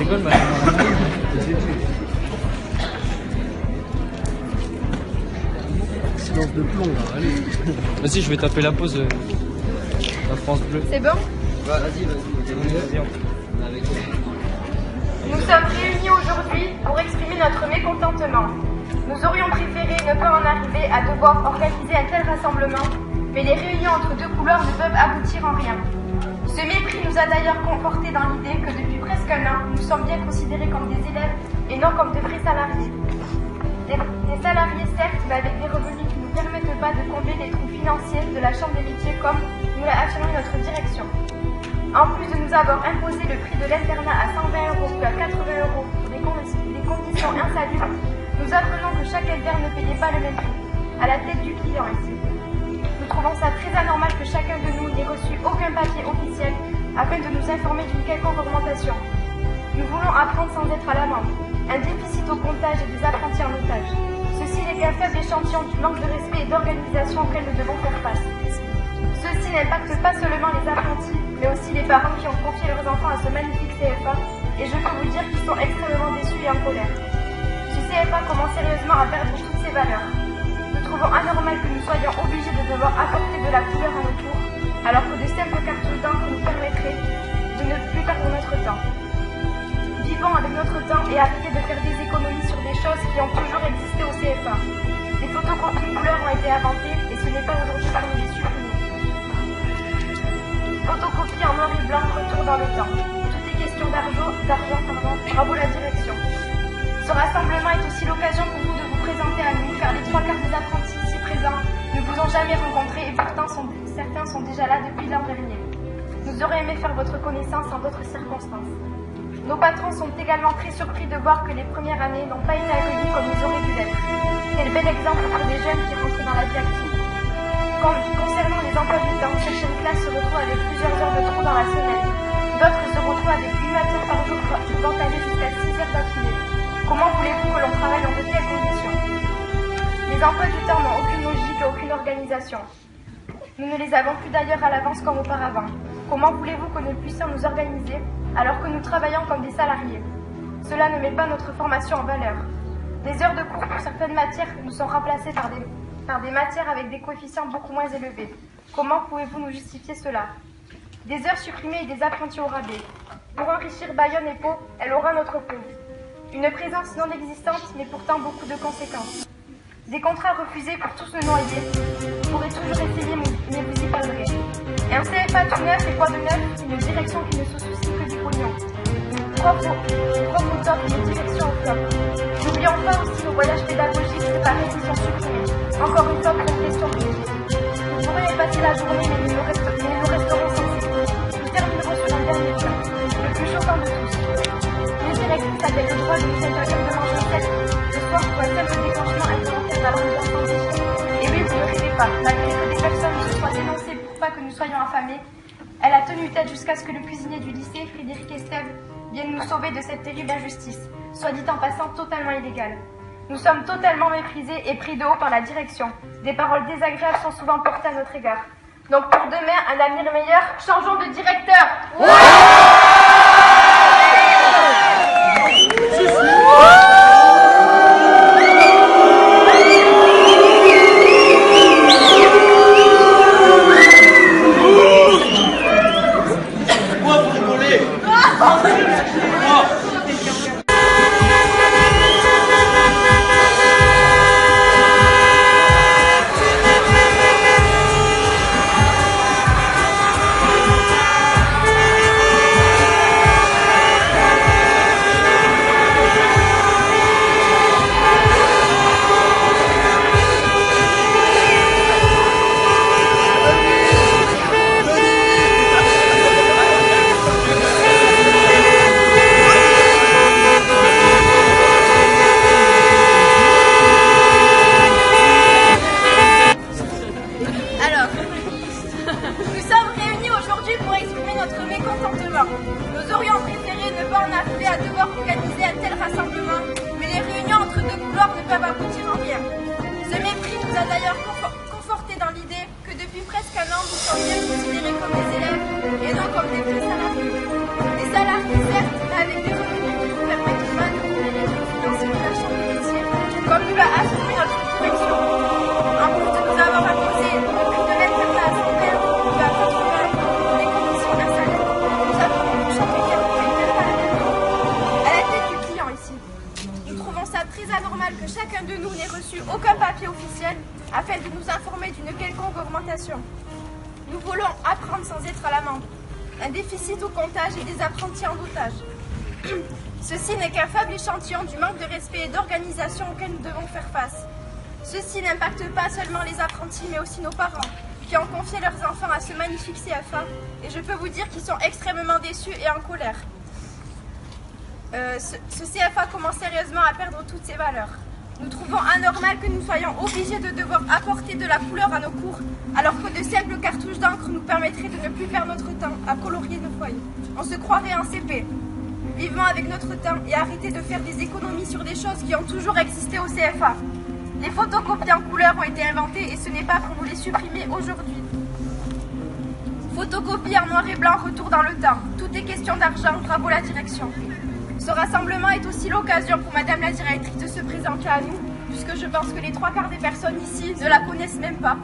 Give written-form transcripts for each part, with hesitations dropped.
rigole, mais... Silence de plomb, là, allez. Vas-y, je vais taper la pause. La France bleue. C'est bon? Vas-y. Nous sommes réunis aujourd'hui pour exprimer notre mécontentement. Nous aurions préféré ne pas en arriver à devoir organiser un tel rassemblement, mais les réunions entre deux couleurs ne peuvent aboutir en rien. Ce mépris nous a d'ailleurs confortés dans l'idée que depuis presque un an, nous sommes bien considérés comme des élèves et non comme de vrais salariés. Des salariés certes, mais avec des revenus qui ne nous permettent pas de combler les trous financiers de la Chambre des métiers comme nous l'a affirmé notre direction. En plus de nous avoir imposé le prix de l'internat à 120 € puis à 80 € pour des conditions insalubres, nous apprenons que chaque interne ne payait pas le même prix, à la tête du client ici. Nous trouvons ça très anormal que chacun de nous n'ait reçu aucun papier officiel afin de nous informer d'une quelconque augmentation. Nous voulons apprendre sans être à l'amende, un déficit au comptage et des apprentis en otage. Ceci n'est qu'un faible échantillon du manque de respect et d'organisation auquel nous devons faire face. Ceci n'impacte pas seulement les apprentis, mais aussi les parents qui ont confié leurs enfants à ce magnifique CFA, et je peux vous dire qu'ils sont extrêmement déçus et en colère. Ce CFA commence sérieusement à perdre toutes ses valeurs. Nous trouvons anormal que nous soyons obligés de devoir apporter de la couleur à nos tours, alors que de simples cartons d'encre nous permettraient de ne plus perdre notre temps. Vivons avec notre temps et arrêtez de faire des économies sur des choses qui ont toujours existé au CFA. Les photocopies couleurs ont été inventées et ce n'est pas aujourd'hui parmi les supprimées. Photocopie en noir et blanc, retour dans le temps. Tout est question d'argent, bravo la direction. Ce rassemblement est aussi l'occasion pour vous de vous présenter à nous, car les 3/4 des apprentis ici présents ne vous ont jamais rencontré et pourtant certains sont déjà là depuis l'an dernier. Nous aurions aimé faire votre connaissance en d'autres circonstances. Nos patrons sont également très surpris de voir que les premières années n'ont pas été accueillies comme ils auraient dû l'être. Quel bel exemple pour des jeunes qui rentrent dans la vie active. Concernant les emplois du temps, certaines classes se retrouvent avec plusieurs heures de trou dans la semaine. D'autres se retrouvent avec 8 matières par jour pouvant aller jusqu'à 6 heures d'affilée. Comment voulez-vous que l'on travaille dans de telles conditions? Les emplois du temps n'ont aucune logique et aucune organisation. Nous ne les avons plus d'ailleurs à l'avance comme auparavant. Comment voulez-vous que nous puissions nous organiser alors que nous travaillons comme des salariés? Cela ne met pas notre formation en valeur. Des heures de cours pour certaines matières nous sont remplacées par des matières avec des coefficients beaucoup moins élevés. Comment pouvez-vous nous justifier cela? Des heures supprimées et des apprentis au rabais. Pour enrichir Bayonne et Pau, elle aura notre peau. Une présence non existante, mais pourtant beaucoup de conséquences. Des contrats refusés pour tous nos noyés. Vous pourrez toujours essayer, mais vous y parlerez. Et un CFA tout neuf et quoi de neuf? Une direction qui ne se soucie que du pognon. Propre au top et une direction au flop. N'oublions pas aussi nos voyages pédagogiques séparés qui sont supprimés. Encore une fois, pour une question politique. Vous pourrez y passer la journée, mais nous resterons censés. Nous terminerons sur un dernier point, le plus choquant de tous. Les directrices avaient le droit de nous interdire de manger sec le soir pour un simple déclenchement involontaire d'alors de santé. Et oui, vous ne rêvez pas, malgré que des personnes se soient dénoncées pour pas que nous soyons affamés, elle a tenu tête jusqu'à ce que le cuisinier du lycée, Frédéric Estève, vienne nous sauver de cette terrible injustice, soit dit en passant totalement illégale. Nous sommes totalement méprisés et pris de haut par la direction. Des paroles désagréables sont souvent portées à notre égard. Donc pour demain, un avenir meilleur, changeons de directeur. Pourquoi vous rigolez? Nous aurions préféré ne pas en arriver à devoir organiser un tel rassemblement, mais les réunions entre deux couloirs ne peuvent aboutir en rien. Ce mépris nous a d'ailleurs confortés dans l'idée que depuis presque un an, nous sommes bien considérés comme des élèves et non comme des vrais salariés. Des salariés certes, mais avec des revenus très anormal que chacun de nous n'ait reçu aucun papier officiel afin de nous informer d'une quelconque augmentation. Nous voulons apprendre sans être à l'amende. Un déficit au comptage et des apprentis en otage. Ceci n'est qu'un faible échantillon du manque de respect et d'organisation auquel nous devons faire face. Ceci n'impacte pas seulement les apprentis, mais aussi nos parents, qui ont confié leurs enfants à ce magnifique CFA, et je peux vous dire qu'ils sont extrêmement déçus et en colère. Ce CFA commence sérieusement à perdre toutes ses valeurs. Nous trouvons anormal que nous soyons obligés de devoir apporter de la couleur à nos cours, alors que de simples cartouches d'encre nous permettraient de ne plus perdre notre temps à colorier nos feuilles. On se croirait en CP. Vivons avec notre temps et arrêtez de faire des économies sur des choses qui ont toujours existé au CFA. Les photocopies en couleur ont été inventées et ce n'est pas pour nous les supprimer aujourd'hui. Photocopie en noir et blanc, retour dans le temps. Tout est question d'argent, bravo la direction. Ce rassemblement est aussi l'occasion pour Madame la directrice de se présenter à nous, puisque je pense que les 3/4 des personnes ici ne la connaissent même pas.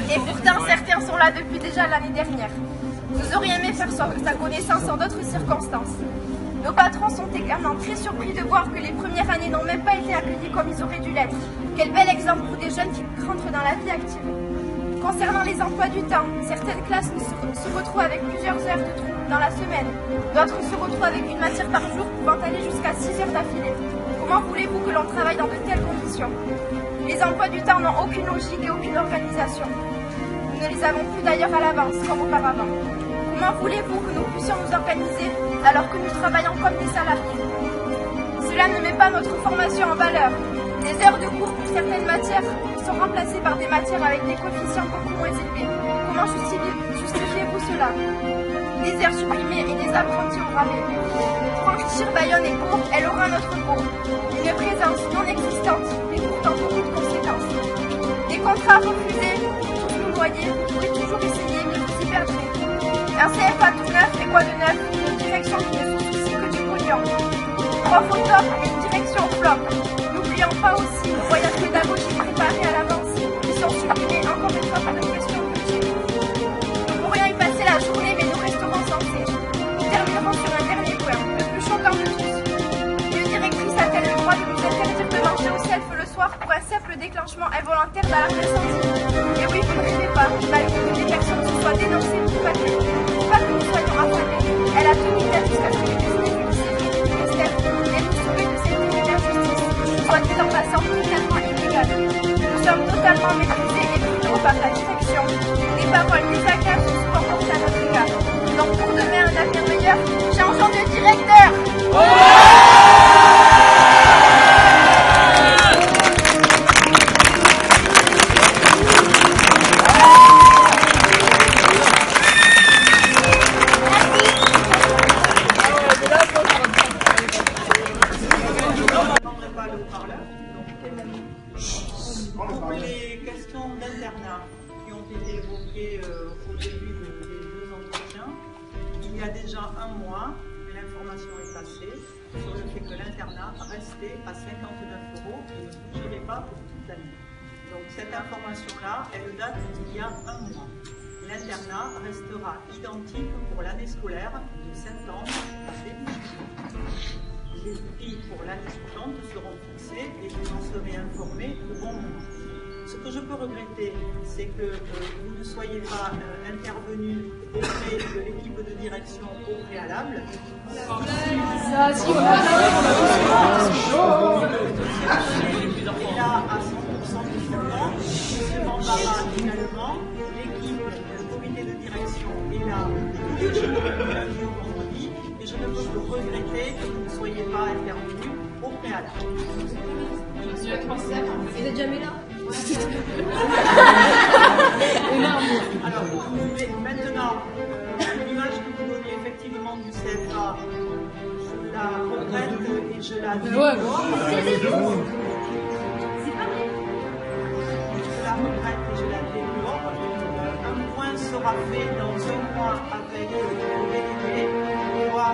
Et pourtant, certains sont là depuis déjà l'année dernière. Nous aurions aimé faire sa connaissance en d'autres circonstances. Nos patrons sont également très surpris de voir que les premières années n'ont même pas été accueillies comme ils auraient dû l'être. Quel bel exemple pour des jeunes qui rentrent dans la vie active. Concernant les emplois du temps, certaines classes se retrouvent avec plusieurs heures de trou dans la semaine. D'autres se retrouvent avec une matière par jour pouvant aller jusqu'à 6 heures d'affilée. Comment voulez-vous que l'on travaille dans de telles conditions? Les emplois du temps n'ont aucune logique et aucune organisation. Nous ne les avons plus d'ailleurs à l'avance, comme auparavant. Comment voulez-vous que nous puissions nous organiser alors que nous travaillons comme des salariés? Cela ne met pas notre formation en valeur. Les heures de cours pour certaines matières sont remplacées par des matières avec des coefficients beaucoup moins élevés. Comment justifiez-vous cela? Des heures supprimées et des apprentis au rabais. Franchir Bayonne et Pau, elle aura notre go. Une présence non existante, mais pourtant beaucoup de conséquences. Des contrats refusés, tous nous noyer, vous pourrez toujours essayer, mais vous y perdrez. Un CFA tout neuf, et quoi de neuf? Une direction qui ne se soucie que du pognon. 3 photos et une direction flop. N'oublions pas aussi nos voyages pédagogiques préparés à l'avance. Ils sont supprimés encore une fois par une question de budget. Nous pourrions y passer la journée, mais nous resterons censés. Nous terminerons sur un dernier point, le plus choquant de tous. Une directrice a-t-elle le droit de nous interdire de manger au self le soir pour un simple déclenchement involontaire d'alarme incendie? Et oui, vous ne rêvez pas, malgré que des personnes se soient dénoncées pour papier. Pas que nous soyons affamés. Elle a tenu tête jusqu'à ce que les décisions du ministère viennent nous sauver de cette injustice, soit dit en passant totalement illégale. Nous sommes totalement méprisés et pris de haut par la direction. Des paroles désagréables sont souvent portées à notre égard. Donc pour demain un avenir meilleur, changeons de directeur. Pour les questions d'internat qui ont été évoquées au début des 2 entretiens, il y a déjà un mois, l'information est passée sur le fait que l'internat restait à 59 € et ne bougerait pas pour toute l'année. Donc cette information-là, elle date d'il y a un mois. L'internat restera identique pour l'année scolaire de septembre à début juillet. Les prix pour l'année suivante seront fixés et vous en serez informés au bon moment. Ce que je peux regretter, c'est que vous ne soyez pas intervenu auprès de l'équipe de direction au préalable. Il est là à 100% du temps, M. Bambara également, l'équipe du comité de direction est là du lundi au vendredi, et je ne peux que regretter que vous ne soyez pas intervenu au préalable. Vous êtes jamais là? Alors, maintenant, l'image que vous donnez effectivement du CFA, je la regrette et je la déplore. Un point sera fait dans 1 mois avec le délégué pour voir